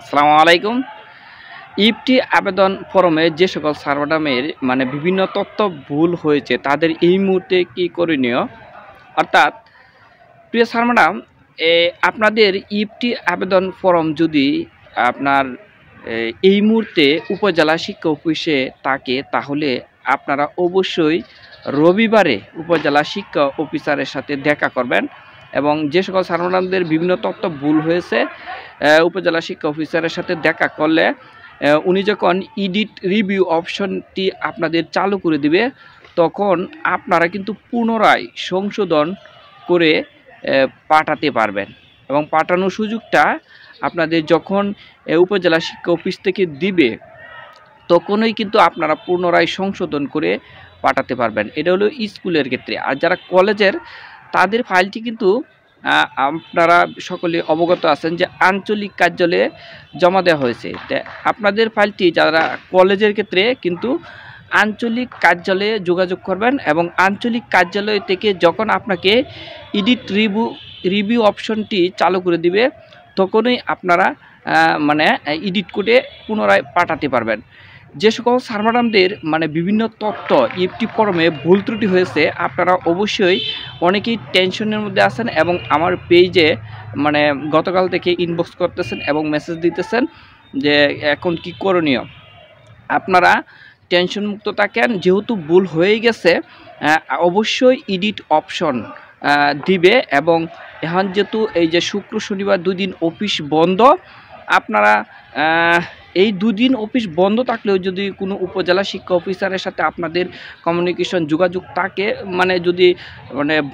আসসালামু আলাইকুম। ইফটি আবেদন ফরমে যে সকল সার্ভারামের বিভিন্ন তথ্য ভুল হয়েছে তাদের এই মুহূর্তে কি করণীয়, অর্থাৎ প্রিয় সার্ভারাম, আপনাদের ইফটি আবেদন ফরম যদি আপনার এই মুহূর্তে উপজেলা শিক্ষা অফিসে থাকে তাহলে আপনারা অবশ্যই রবিবারে উপজেলা শিক্ষা অফিসারের সাথে দেখা করবেন এবং যে সকল সার্ভারামদের বিভিন্ন তথ্য ভুল হয়েছে উপজেলা শিক্ষা অফিসারের সাথে দেখা করলে উনি যখন এডিট রিভিউ অপশনটি আপনাদের চালু করে দিবে তখন আপনারা কিন্তু পুনরায় সংশোধন করে পাঠাতে পারবেন এবং পাঠানোর সুযোগটা আপনাদের যখন উপজেলা শিক্ষা অফিস থেকে দিবে তখনই কিন্তু আপনারা পুনরায় সংশোধন করে পাঠাতে পারবেন। এটা হলো স্কুলের ক্ষেত্রে। আর যারা কলেজের তাদের ফাইলটি কিন্তু আপনারা সকলে অবগত আছেন যে আঞ্চলিক কার্যালয়ে জমা দেওয়া হয়েছে। আপনাদের ফাইলটি যারা কলেজের ক্ষেত্রে কিন্তু আঞ্চলিক কার্যালয়ে যোগাযোগ করবেন এবং আঞ্চলিক কার্যালয় থেকে যখন আপনাকে এডিট রিভিউ অপশনটি চালু করে দিবে তখনই আপনারা এডিট করে পুনরায় পাঠাতে পারবেন। যে সকল সার্ভারামদের বিভিন্ন তথ্য ইফটি ফর্মে ভুল ত্রুটি হয়েছে আপনারা অবশ্যই অনেকেই টেনশনের মধ্যে আছেন এবং আমার পেজে গতকাল থেকে ইনবক্স করতেছেন এবং মেসেজ দিতেছেন যে এখন কি করণীয়। আপনারা টেনশন মুক্ত থাকেন, যেহেতু ভুল হয়ে গেছে অবশ্যই এডিট অপশন দিবে এবং এখন যেহেতু এই যে শুক্র শনিবার দুদিন অফিস বন্ধ, আপনারা এই দুদিন অফিস বন্ধ থাকলেও যদি কোনো উপজেলা শিক্ষা অফিসারের সাথে আপনাদের কমিউনিকেশন যোগাযোগ থাকে যদি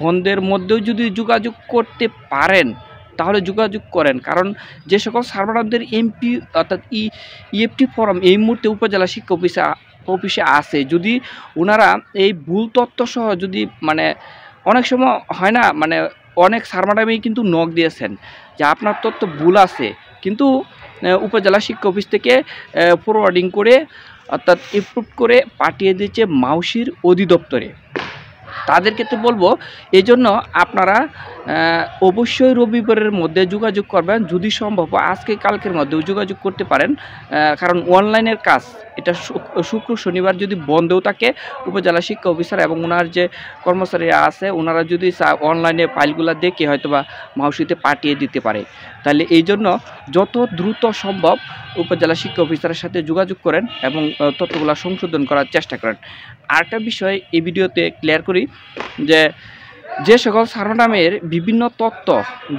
বন্ধের মধ্যেও যদি যোগাযোগ করতে পারেন তাহলে যোগাযোগ করেন। কারণ যে সকল সার্ভারামদের এমপি অর্থাৎ ইএফটি ফর্ম এই মুহূর্তে উপজেলা শিক্ষা অফিসে আছে, যদি ওনারা এই ভুল তথ্য সহ যদি অনেক সময় হয় না অনেক সার্ভারামেই কিন্তু নক দিয়েছেন যে আপনার তথ্য ভুল আছে, কিন্তু উপজেলা শিক্ষা অফিস থেকে ফরওয়ার্ডিং করে অর্থাৎ এপ্রুভ করে পাঠিয়ে দিয়েছে মাউসির অধিদপ্তরে। তাদের ক্ষেত্রে বলবো এই জন্য আপনারা অবশ্যই রবিবারের মধ্যে যোগাযোগ করবেন, যদি সম্ভব আজকে কালকের মধ্যেও যোগাযোগ করতে পারেন। কারণ অনলাইনের কাজ এটা শুক্র শনিবার যদি বন্ধও থাকে উপজেলা শিক্ষা অফিসার এবং ওনার যে কর্মচারীরা আছে ওনারা যদি অনলাইনে ফাইলগুলো দেখে হয়তোবা মাউসিতে পাঠিয়ে দিতে পারে। তাহলে এই জন্য যত দ্রুত সম্ভব উপজেলা শিক্ষা অফিসারের সাথে যোগাযোগ করেন এবং তথ্যগুলো সংশোধন করার চেষ্টা করেন। আরেকটা বিষয় এই ভিডিওতে ক্লিয়ার করি যে সকল সার্ভারামের বিভিন্ন তথ্য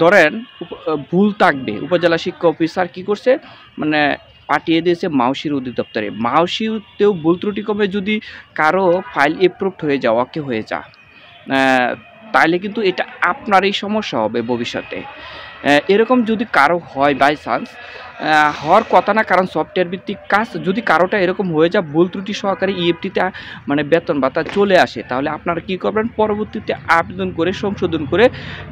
ধরেন ভুল থাকবে উপজেলা শিক্ষা অফিসার কি করছে পাঠিয়ে দিয়েছে মাউসির অধিদপ্তরে। মাউসিতেও ভুল ত্রুটি কমে যদি কারো ফাইল এপ্রুভড হয়ে যায় ওকে হয়ে যা তাহলে কিন্তু এটা আপনারই সমস্যা হবে ভবিষ্যতে। এরকম যদি কারো হয় বাই চান্স হওয়ার কথা না, কারণ সফটওয়্যার ভিত্তিক কাজ, যদি কারোটা এরকম হয়ে যায় ভুল ত্রুটি সহকারে ইএফটিতে বেতন ভাতা চলে আসে তাহলে আপনারা কি করবেন পরবর্তীতে আবেদন করে সংশোধন করে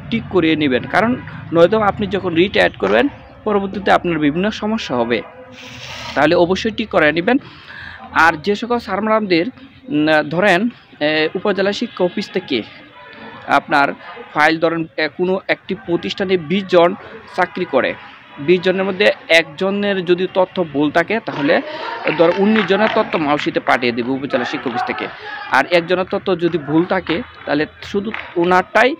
ঠিক করিয়ে নেবেন। কারণ নয়তো আপনি যখন রিটায়ার করবেন পরবর্তীতে আপনার বিভিন্ন সমস্যা হবে, তাহলে অবশ্যই ঠিক করে নেবেন। আর যে সকল সার্ভারামদের ধরেন উপজেলা শিক্ষা অফিস থেকে আপনার ফাইল ধরেন কোনো একটি প্রতিষ্ঠানে 20 জন চাকরি করে, 20 জনের মধ্যে একজনের যদি তথ্য ভুল থাকে তাহলে ধর 19 জনের তথ্য মাউসিতে পাঠিয়ে দেবে উপজেলা শিক্ষা অফিস থেকে। আর একজনের তথ্য যদি ভুল থাকে তাহলে শুধু ওনারটাই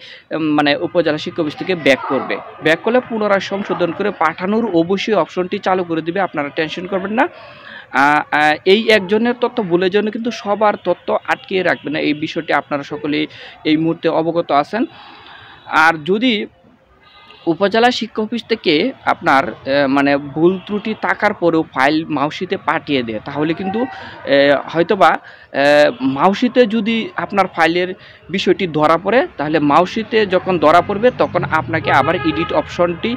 উপজেলা শিক্ষা অফিস থেকে ব্যাক করবে। ব্যাক করলে পুনরায় সংশোধন করে পাঠানোর অবশ্যই অপশনটি চালু করে দিবে, আপনারা টেনশন করবেন না। এই একজনের তথ্য ভুলের জন্য কিন্তু সবার তথ্য আটকিয়ে রাখবে না, এই বিষয়টি আপনারা সকলেই এই মুহূর্তে অবগত আছেন। আর যদি উপজেলা শিক্ষা অফিস থেকে আপনার ভুল ত্রুটি থাকার পরেও ফাইল মাউসিতে পাঠিয়ে দেয় তাহলে কিন্তু হয়তোবা মাউসিতে যদি আপনার ফাইলের বিষয়টি ধরা পড়ে তাহলে মাউসিতে যখন ধরা পড়বে তখন আপনাকে আবার এডিট অপশনটি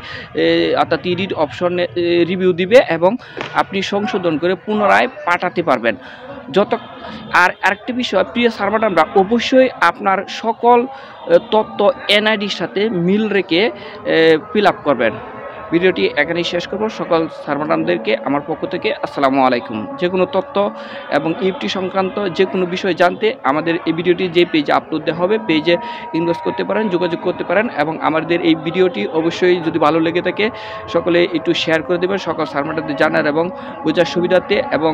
অর্থাৎ এডিট অপশনে রিভিউ দিবে এবং আপনি সংশোধন করে পুনরায় পাঠাতে পারবেন। আর আরেকটি বিষয় প্রিয় সার্ভারামরা অবশ্যই আপনার সকল তথ্য এনআইডির সাথে মিল রেখে ফিল আপ করবেন। ভিডিওটি এখানেই শেষ করব। সকল স্যার ম্যাডামদেরকে আমার পক্ষ থেকে আসসালামু আলাইকুম। যে কোনো তথ্য এবং ইউটি সংক্রান্ত যে কোনো বিষয় জানতে আমাদের এই ভিডিওটি যে পেজে আপলোড দেওয়া হবে পেজে ইনবক্স করতে পারেন, যোগাযোগ করতে পারেন এবং আমাদের এই ভিডিওটি অবশ্যই যদি ভালো লেগে থাকে সকলে একটু শেয়ার করে দেবেন সকল স্যার ম্যাডামদের জানার এবং বোঝার সুবিধার্থে এবং